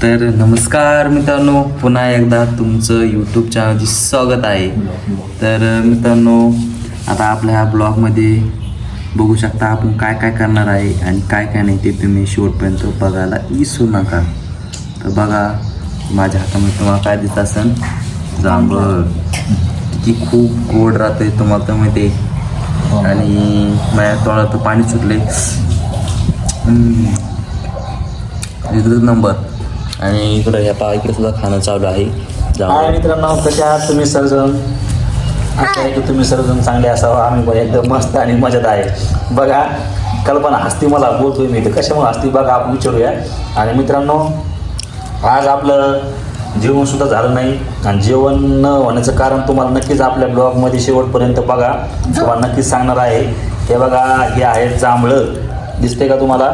तर नमस्कार मित्रांनो, पुन्हा एकदा तुमचं यूट्यूब चॅनलची स्वागत आहे. तर मित्रांनो, आता आपल्या ह्या ब्लॉगमध्ये बघू शकता आपण काय काय करणार आहे आणि काय काय नाही ते तुम्ही शेवटपर्यंत बघायला विसरू नका. तर बघा, माझ्या हातामध्ये तुम्हाला काय दिसत असेल, जांभळ ती खूप गोड राहते तुम्हाला तर माहिती आहे. आणि माझ्या तोंडात पाणी सुटले एकच नंबर. आणि इकडं इकडे सुद्धा खाणं चालू आहे. हाय मित्रांनो, कसे आहात तुम्ही सर्वजण? असं आहे की तुम्ही सर्वजण चांगले असावं. आम्ही एकदम मस्त आणि मजेत आहे. बघा, कल्पना हसती, मला बोलतोय मी तर कशामुळे हसती बघा, आपण विचारूया. आणि मित्रांनो, आज आपलं जेवणसुद्धा झालं नाही. आणि जेवण न होण्याचं कारण तुम्हाला नक्कीच आपल्या ब्लॉगमध्ये शेवटपर्यंत बघा, तुम्हाला नक्कीच सांगणार आहे. हे बघा, हे आहे जांभळं, दिसते का तुम्हाला?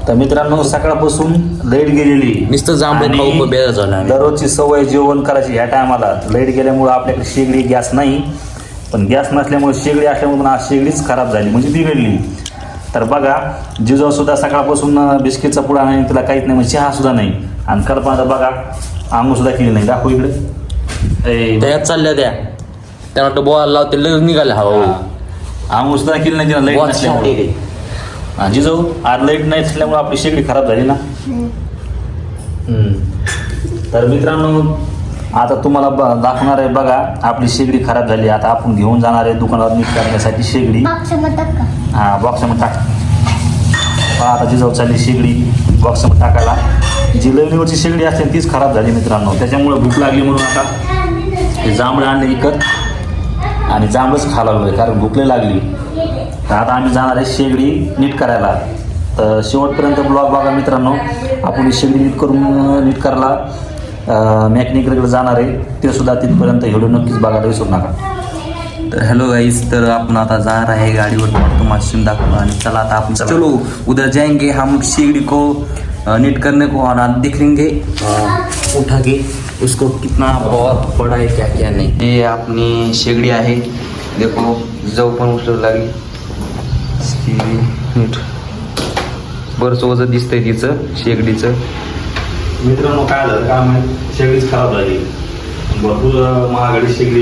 तर मित्रांनो, सकाळपासून लाईट गेलेली, नुसतं जांभळ खाऊ बेजार झाला. दररोजची सवय जेवण करायची ह्या टायमाला. लाईट गेल्यामुळं आपल्याकडे शेगडी गॅस नाही, पण गॅस नसल्यामुळे शेगडी असल्यामुळे आज शेगडीच खराब झाली, म्हणजे बिघडली. तर बघा, जिजाऊसुद्धा सकाळपासून बिस्किटचा पुडा नाही, तिला काहीच नाही, म्हणजे चहासुद्धा नाही. आणि कल्पना बघा, आंघोळसुद्धा केली नाही. दाखवू इकडे, त्यात चालल्या त्या वाटतं बोलायला लावते, लगेच निघाले हवा. आंघोळसुद्धा केली नाही तिला लाईट नसल्यामुळे. जिजाऊ, आज लाईट नाही असल्यामुळे आपली शेगडी खराब झाली ना. तर मित्रांनो, आता तुम्हाला दाखवणार आहे. बघा, आपली शेगडी खराब झाली. आता आपण घेऊन जाणार आहे दुकानावर नीट करण्यासाठी शेगडी. हां, बॉक्समध्ये टाक. आता जिजाऊ चालली शेगडी बॉक्समध्ये टाकायला. जी लईनीवरची शेगडी असते तीच खराब झाली मित्रांनो. त्याच्यामुळे भूक लागली म्हणून आता हे जांभळं आणले विकत आणि जांभळंच खायला लागलो आहे, कारण भूक लई लागली. तर आता आम्ही जाणार आहे शेगडी नीट करायला. तर शेवटपर्यंत ब्लॉग बघा मित्रांनो. आपण ही शेगडी नीट करायला मॅकॅनिककडे जाणार आहे, ते सुद्धा तिथपर्यंत व्हिडिओ नक्कीच बघायला विसरू नका. तर हॅलो गाइस, तर आपण आता जाणार आहे गाडीवर, तुम्हाला मशीन दाखवलं. आणि चला आता आपण चलो उधर जाएंगे हम शेगड़ी को नीट करने को, और देखेंगे उठा के उसको कितना बहुत बड़ा है क्या क्या नहीं. ये अपनी शेगडी आहे, देखो जाऊ पण उचलू लागली. नीट बरंच वजन दिसतंय तिचं शेगडीचं. मित्रांनो, काय झालं काम आहे, शेगडीच खराब झाली. भरपूर महागडी शेगडी,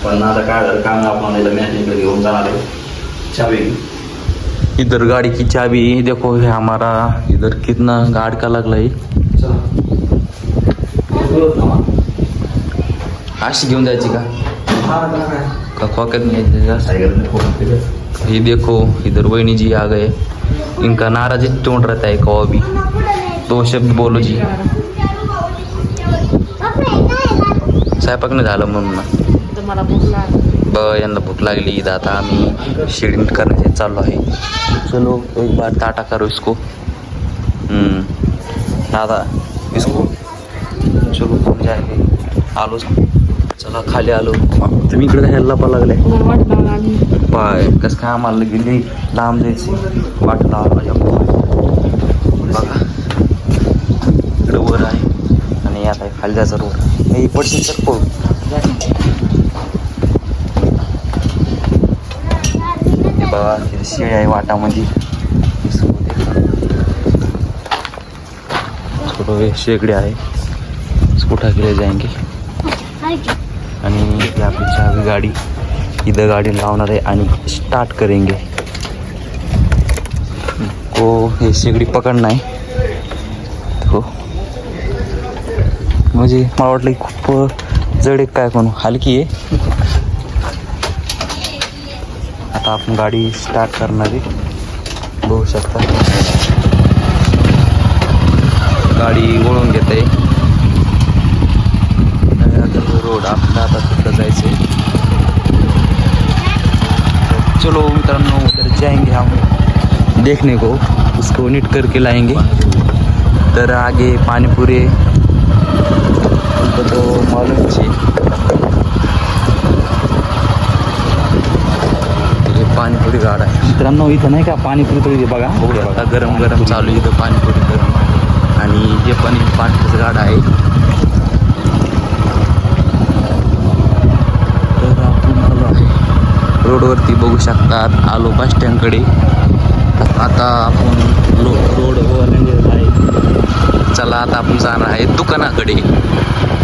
पण आता काय झालं काम, आपण मॅकॅनिककडे घेऊन जाणार आहे. चाबी इधर गाड़ी की चाबी देखो है हमारा, इधर कितना गाड़ का लगला है. अशी घेऊन जायची का खोक्यात घ्यायची? ये देखो, इधर वहीनी जी आ गए. इनका नाराज टोन रहता है कहो भी, दो शब्द बोलो जी. स्वयंपाक नाही झालं म्हणून ना. यांना भूक लागली. इथं आता आम्ही शेगडी करण्याचे चाललो आहे. चलो एक बार टाटा करो इसको. दादा इसको चलो कोण जायले. आलो, चला खाली आलो. तुम्ही इकडे काय हल्ला पा लागलाय पाय कसं काय, आम्हाला गेली लांब जायची वाट लावा. बघा इकडे वर आहे आणि आता खाली जायचं रोड. हे पडशील तर पडू. बघा तिथे शेळी आहे वाटामध्ये. छोटं शेगडी आहे, स्कूटा केले जाएंगे. आणि ही आपली चावी गाडी इधर गाड़ी लावणार आहे आणि स्टार्ट करेंगे. को हे शेगडी पकडणं आहे. हो, म्हणजे मला वाटलं खूप जड आहे काय, कोण हलकी आहे. आता आपण गाडी स्टार्ट करणार आहे, बघू शकता. गाडी वळून घेत आहे रोड. आपल्याला आता तिथं जायचं आहे. चलो मित्रांनो, उधर जाएंगे हम देखने को, उसको नीट करके लाएंगे. तर आगे पानीपुरी तो मालूम है. पाणीपुरी गाड आहे मित्रांनो. इथं नाही का पाणीपुरी तरी बघा, बघूया बघा, गरम गरम चालू आहे इथं पाणीपुरी गरम. आणि हे पण पाणीपुरीचं गाड आहे. तर आपण आलो आहे रोडवरती, बघू शकतात. आलो बस स्टँडकडे. आता आपण रोडवर आहे चला आता आपण जाणार आहे दुकानाकडे.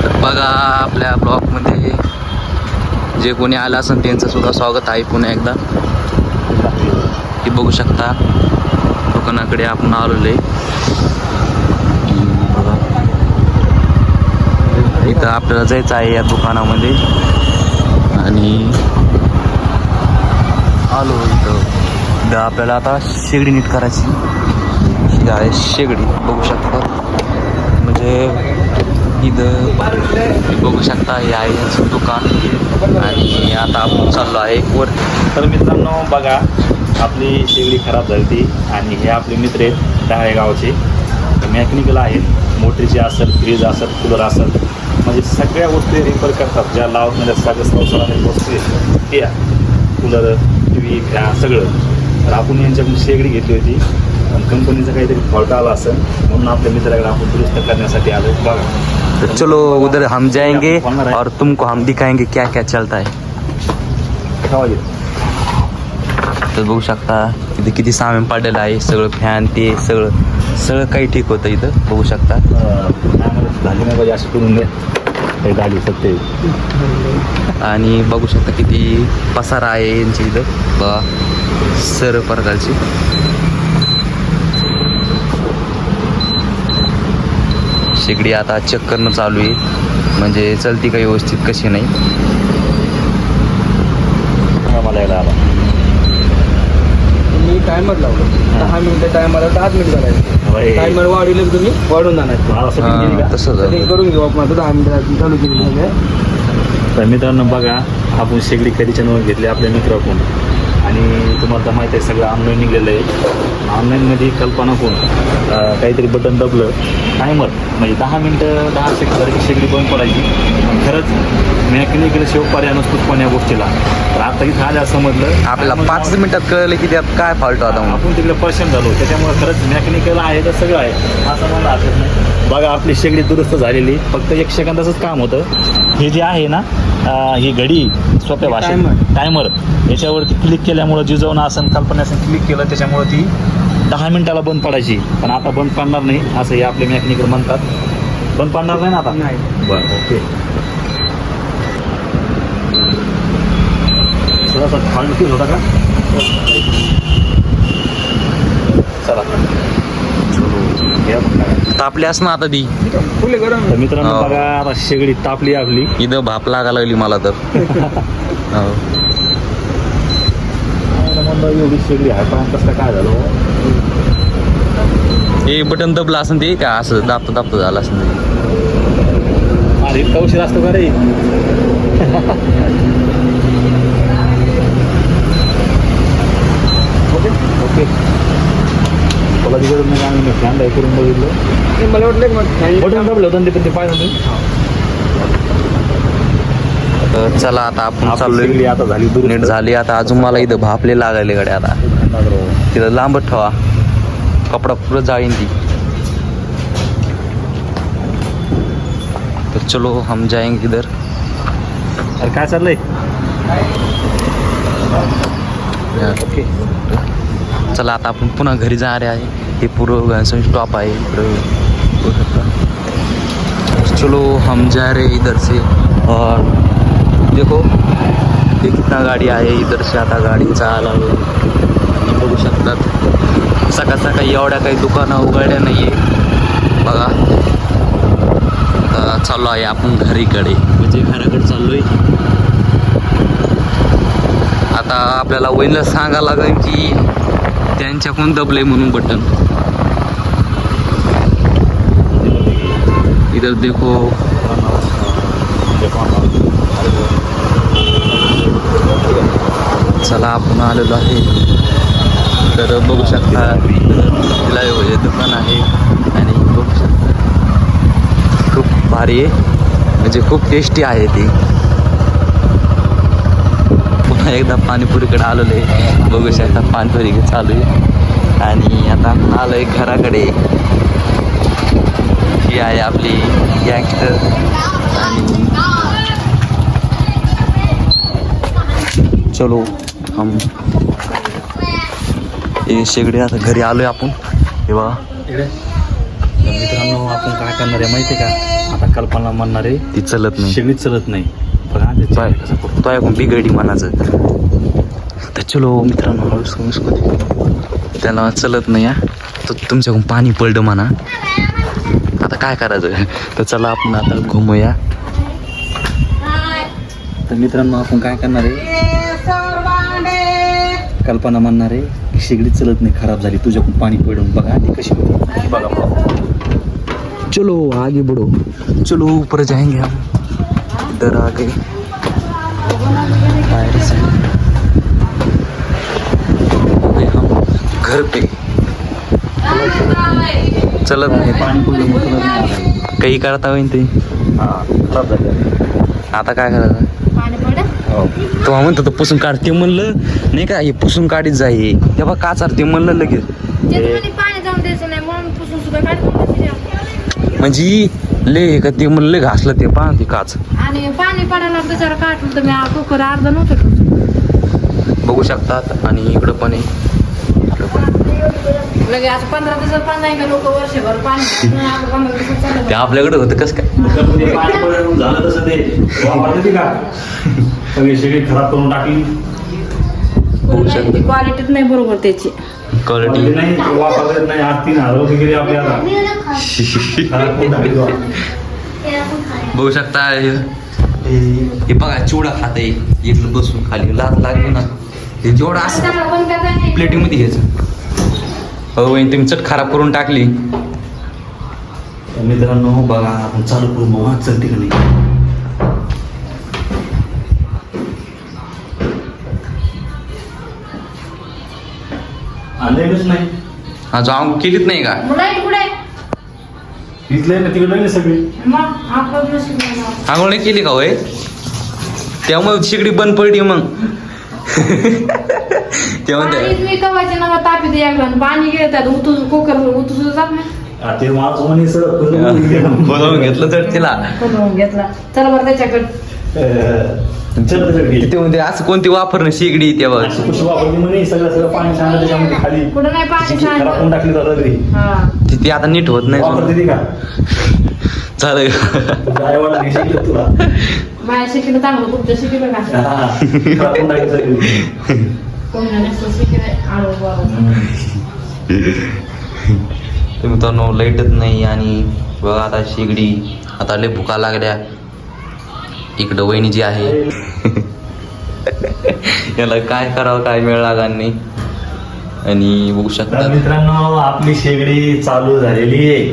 तर बघा आपल्या ब्लॉगमध्ये जे कोणी आलं असेल त्यांचं सुद्धा स्वागत आहे पुन्हा एकदा. हे बघू शकता दुकानाकडे आपण आलेलो आहे. बघा इथं आपल्याला जायचं आहे या दुकानामध्ये आणि आलो इथं आपल्याला आता शेगडी नीट करायची. ही आहे शेगडी बघू शकता. म्हणजे इथं बघू शकता हे आहे यांचं दुकान आणि आता आपण चाललो आहे वर. तर मित्रांनो बघा आपली शेगडी खराब झाली ती आणि हे आपले मित्र आहेत डहाळे गावचे. मेकॅनिकल आहेत, मोटरीचे असत, फ्रीज असत, कूलर असत, म्हणजे सगळ्या वस्तू रिपेअर करतात ज्या लावत म्हणजे सगळं संसाराने वस्तू आहेत त्या कूलर, टी व्ही, फॅन सगळं. तर आपण यांच्याकडून शेगडी घेतली होती पण कंपनीचा काहीतरी फॉल्ट आला असेल म्हणून आपल्या मित्राकडे आपण दुरुस्त करण्यासाठी आलो. बघा तो चलो उधर हम जाएंगे और तुमको हम दिखाएंगे क्या क्या चलता है. तर बघू शकता इथे किती सामान पडलेलं आहे. सगळं फॅन ते सगळं काही ठीक होतं इथं बघू शकता. झाली नाही पाहिजे अशी करून दे गाडी सत्य. आणि बघू शकता किती पसारा आहे यांची इथं बघा सर्व प्रकारची. शेगडी आता चेक करणं चालू आहे म्हणजे चलती काही व्यवस्थित कशी नाही. मला यायला आला मी टायमर लावलो 10 मिनिटं टायमाला 10 मिनिट करायचं. टायमर वाढवलं तुम्ही वाढून जाणार तसं झालं. करून घेऊ आपण आता 10 मिनिटं चालू केली. तर मित्रांनो बघा आपण शेगडी कधीच्या नोंद घेतली आपल्या मित्राकडून आणि तुम्हाला तर माहीत आहे सगळं ऑनलाईन निघलेलं आहे. ऑनलाईनमध्ये कल्पना कोण काहीतरी बटन दबलं टायमर म्हणजे 10 मिनटं 10 सेकंदाची शेगडी बंद पडायची. खरंच मेकॅनिकल शेव पर्याय नसतोच पण या गोष्टीला. तर आता इथं आल्या समजलं आपल्याला 5 मिनिटात कळलं की त्यात काय फॉल्ट होता म्हणून. आपण तिकडे पर्सेंट झालो त्याच्यामुळे खरंच मेकॅनिकल आहे तर सगळं आहे असं मला आठवत नाही. बघा आपली शेगडी दुरुस्त झालेली फक्त 1 सेकंदाचंच काम होतं. हे जे आहे ना ही घडी सोप्या भाषेत टायमर याच्यावरती क्लिक केल्यामुळं जिजवणं असं कल्पना असं क्लिक केलं त्याच्यामुळं ती 10 मिनिटाला बंद पडायची. पण आता बंद पडणार नाही असं हे आपले मेकॅनिकल म्हणतात. बंद पडणार नाही ना आता. नाही. बरं ओके. थोडासा फॉल्ट फील होता का. चला तापली असं ना आता ती फुले गरम. तर मित्रांनो बघा आता शेगडी तापली आपली. इथं भाप लागा लागली मला तर. हो. म्हणलं एवढी शेगडी आहे पण कसं काय झालं. हे बटन दबलं असं ते का असं दाबतं झालं असं ते. अरे इतका उशीर असतो का रे. ओके ओके मला तिकडे मग आम्ही फॅन ड्राय करून बघितलं. मला वाटलं बटन दबलं होतं ते पाहिजे. तर चला आता आपण चाललोय. आता झाली नीट झाली आता. अजून मला इथं भापले लागायले गड्या आता. तिथं लांबत ठेवा कपडा पुरं जाळीन ती. तर चलो हम जाएंगे इधर. अरे काय चाललंय. ओके चला आता आपण पुन्हा घरी जाणार आहे. हे पूर्व घनसोली स्टॉप आहे इकडं बघू शकता. चलो हम जा रहे इधर से और देखो ये कितना गाडी आहे इधर से. आता गाडीचा आला बघू शकतात. सकाळ सकाळी एवढ्या काही दुकानं उघडल्या नाही आहे बघा. आता चाललो आहे आपण घरीकडे म्हणजे घराकडे चाललोय. आता आपल्याला वहिनीला सांगायला लागेल की त्यांच्याकडून दबलंय म्हणून बटन. इधर देखो चला आपण आलेलो आहे. तर बघू शकता तिला हे दुकान आहे आणि बघू शकता खूप भारी आहे म्हणजे खूप टेस्टी आहे ती. पुन्हा एकदा पाणीपुरीकडे आलेलो आहे बघू शकता. पाणीपुरी चालू आहे आणि आता आलो आहे घराकडे. ही आहे आपली गँगस्टर आणि चलो हम हे शेगडी आता घरी आलोय आपण. हे बघा मित्रांनो आपण काय करणार आहे माहिती आहे का? आता कल्पना म्हणणार आहे ती चलत नाही शेगडीच चलत नाही. बघा ते बाय कसं करतो. तो ऐकून बिघडी मनाचं. तर चलो मित्रांनो हळूच त्याला चलत नाही हा. तर तुमच्याकडून पाणी पडलं म्हणा. आता काय करायचं? तर चला आपण आता घुमूया. तर मित्रांनो आपण काय करणार आहे? कल्पना म्हणणार आहे की शेगडी चलत नाही, खराब झाली, तुझ्याकडून पाणी पडून बघा आधी कशी होती बघा. चलो आगे बढ़ो, चलो ऊपर जाएंगे हम. इधर आ गए बाहर से हम घर पे. चलत नाही पाणी पडलं मग तुला नाही आलं. काही करता होईन ते. हा खराब झालं. आता काय करायचं? तो म्हणतो तो पुसून काढ. ते म्हणलं नाही का हे पुसून काढीत जाई तेव्हा काचार ते म्हणलं लगेच. पाणी जाऊन द्यायचं नाही म्हणून पुसून सुद्धा काढतो. म्हणजे ले का ते म्हणलं घासलं ते पहा ते काच. आणि पाणी पडायला त्याच्यावर काढलं तर मी कुकर अर्धा नव्हतं. बघू शकतात. आणि इकडं पण आहे, इकडं पण. लगे आता 15 दिवसात पाणी नाही का लोक वर्षभर पाणी 15 दिवसात चाललं. ते आपल्याकडे होतं कसं काय? ते पाणी पडलं झालं तसं ते वापरते का सगळी शेगडी खराब करून टाकली. होऊ शकतं. क्वालिटीच नाही बरोबर त्याची. क्वालिटी नाही वापरत नाही. आज 3,000 रुपये गेले आपल्याला खराब करून टाकली बा. बघू शकता. हे बघा चिवडा खात आहे इथलं बसून खाली लात लागली ना ते जेवढं असं त्याला बंद करता नाही. प्लेटीमध्ये घ्यायचं. हो वहिनी तुम्ही चट खराब करून टाकली. मित्रांनो बघा आपण चालू करू मग चलते का नाही. आणलेलंच नाही. हा जाऊन केलीच नाही का? मुलाही पुढे इथलं ना तिकडं नाही सगळी. मग आपलं नशीब नाही ना. आंघोळ नाही केली का होय? त्यामुळे शेगडी बंद पडली मग. तेव्हा पाणीच मी कवाचे नाव तापी दे एकदा पाणी घेतात उतू कुकर उतू सुद्धा जात नाही. ते माणूस म्हणे बोलावून घेतलं तर तिला करून घेतला चला बरं त्याच्याकडे. तिथे म्हणजे असं कोणती वापरणं शेगडी तेव्हा कशी वापरली म्हणे सगळं पाणी सांगलं त्याच्यामध्ये खाली कुठं नाही पाणी खराब करून सांगितलं. टाकली जातं घरी. हा ती आता नीट होत नाही. वापरते ती का चालेल. गायवाला नाही शिकलं तुला. माझ्या शिकलं चांगलं तुमच्या शिकलं का हा, खराब करून टाकली सगळी. कोणी नसतं शिकलं आळू तर मित्रांनो लाईटच नाही. आणि बघा आता शेगडी आता लय भुका लागल्या. इकडं वहिनी जी आहे याला काय करावं काय वेळ लागा नाही. आणि बघू तर शकता मित्रांनो आपली शेगडी चालू झालेली आहे.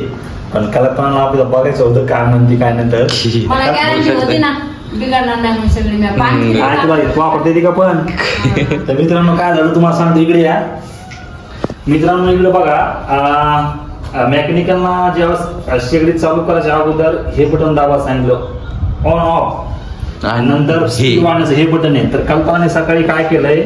पण कल्पना आपल्याला बघायचं होतं काय म्हणते काय नंतर. मला गॅरंटी होती ना बिघडणार नाही म्हणून सगळी मी पाणी काय तुला वापरते ती का पण. तर मित्रांनो काय झालं तुम्हाला सांगतो इकडे या. मित्रांनो इकडे बघा मेकॅनिकलना जेव्हा शेगडी चालू करायच्या अगोदर हे बटन दाबा सांगितलं ऑन ऑफ. आणि नंतर स्पीड वाढण्याचं हे बटन आहे. तर कल्पनाने सकाळी काय केलंय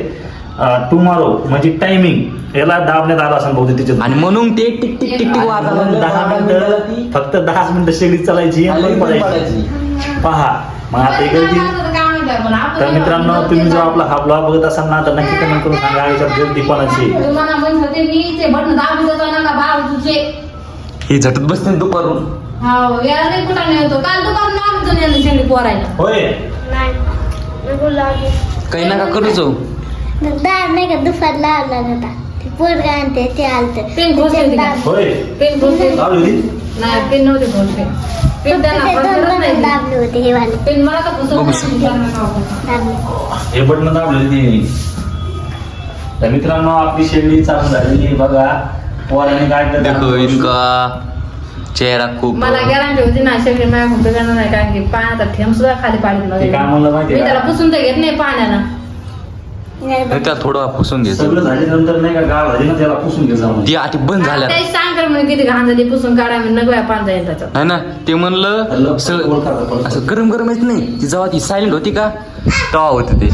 टुमॉरो म्हणजे टायमिंग याला दाबण्यात आला असं बहुतेक तिच्यात. आणि म्हणून ते टिक टिक टिक टिक वाजलं. 10 मिनिटं फक्त 10 मिनिटं शेगडी चालायची आणि बंद पडायची. पहा मग आता इकडे तर मित्रांनो तुम्ही जर आपला हा ब्लॉग बघत असाल ना तर नक्की कमेंट करून सांगा याच्यात गर्दीपणाची. तुम्हाला म्हणत होते मी ते बटन दाबी देतो ना भाव तुझे हे झटत बसते दुपारून. हो याला नाही कुठं नाही होतो काल दुपारून आलो नेलं शेगडी पोरायला. होय काही नका करू जाऊ. दार नाही का दुपार लावला होता ते पोरगा आणते ते आलतं पेन घोषले होते का? होय पेन घोषले लावली होती? नाही पेन नव्हते घोषले. पेन त्यांना फसवत नाही. दाबले होते हे वाले पेन मला तर फसवत दाबले. हे बटन दाबले ती. तर मित्रांनो आपली शेगडी चालू झालेली आहे बघा. पोराने काय देखो केलं इनका चेहरा खूप मला गॅरंटी होती ना शेगडी माझ्या खूप बिघडणार नाही कारण की पाण्याचा थेंब सुद्धा खाली पाडीत ते काय म्हणलं मी माहितीये त्याला का पुसून तर घेत नाही पाण्यानं. त्याला थोडं पुसून घ्यायचं. सगळं झाल्यानंतर नाही का गाव झाली ना त्याला पुसून घे जाऊन. ती आधी बंद झाल्या ते सांग म्हणे किती घाण झाली पुसून काढा मी नगव्या पाणी जाईल त्याच्यात. नाही ना. ते म्हणलं सगळं असं गरम गरम येत नाही. ती जेव्हा ती सायलेंट होती का तेव्हा होते ते.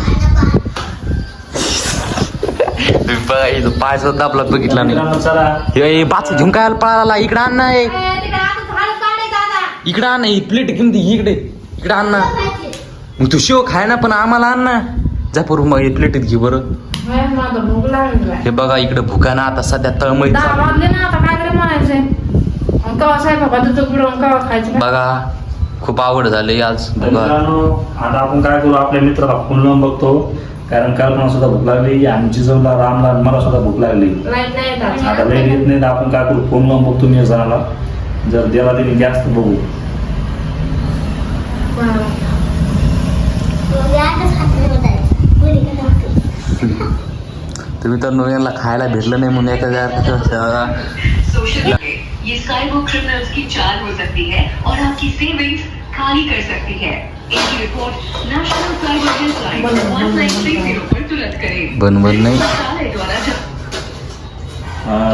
बघा इथं पाय सुद्धा आपला बघितला नाही. मित्रांनो चला हे बाच घेऊन काय पळाला. इकडं आण ना. तिकडे आता झाड काढायचं आता. इकडं आण ना. ही प्लेट घेऊन ती इकडे इकडं आण ना. मग तू शेव खाय ना पण आम्हाला आण ना. जा परू मग प्लेटीत घे बरं. होय, मला भूक लागली बाय. हे बघा इकडे भुका ना आता सध्या तळमळीत 10 चालू. वाजले ना आता काय करे म्हणायचंय मग कवा साहेब दुधं बुडवून कवा खायचं का? बघा खूप आवड झाली आज तर बघा. मित्रांनो आता आपण काय करू आपल्या मित्राला फोन लावून बघतो कारण कल्पना सुद्धा भूक लागली आणि जिजवला रामला मला सुद्धा भूक लागली. नाही नाही येत. आता लई येत नाही तर आपण काय करू फोन लावून बघतो मी जणाला जर देवा दिली जास्त बघू. कोणाला? मग आताच हात मोडायचं. पुरी करायची. तर मित्रांनो यांना खायला भेटलं नाही म्हणून एखाद्या सोशल ये साइबर क्रिमिनल्स की चाल हो सकती है और आपकी सेविंग्स खाली कर सकती है. इनकी रिपोर्ट नेशनल साइबर हेल्पलाइन 1930 पर तुरंत करें. बनवत नाही. मंत्रालय द्वारा हा,